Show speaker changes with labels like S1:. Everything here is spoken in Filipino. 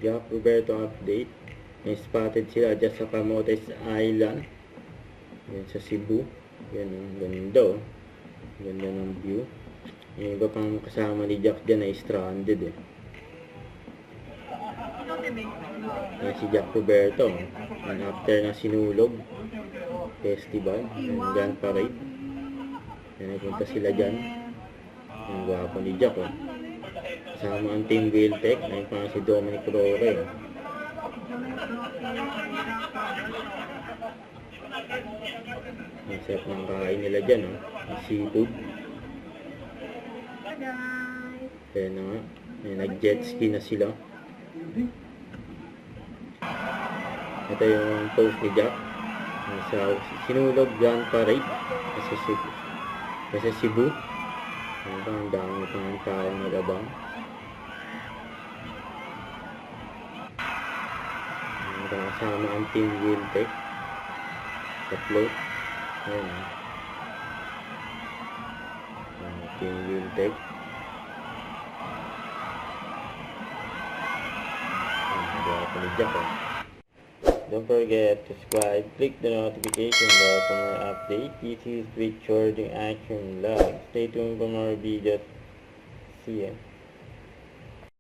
S1: Jack Roberto update. May spotted sila dyan sa Camotes Island. Yan sa Cebu. Yan ang ganda oh. Ganda ng view. Yung iba pang kasama ni Jack dyan ay stranded eh. Yan si Jack Roberto. And after na Sinulog Festival, yung Grand Parade. Yan, nagpunta sila dyan. Yung gwapo ni Jack oh. Kasama ang Team Wheeltech. Ayun pa si Dominic Roque oh. Ang sarap ng kain nila dyan oh. Yung seafood. Kaya na nga. Nag-jet ski na sila. Ito yung post ni Jack. Sa Sinulog Grand Parade. Sa Cebu. Ang dami pang taong nag-abang. Kasama ang Team Wheeltech. Tatlo. Ayan. Team Wheeltech. Don't forget to subscribe, click the notification bell for more updates. This is Richard in Action Vlog. Stay tuned for more videos. See ya.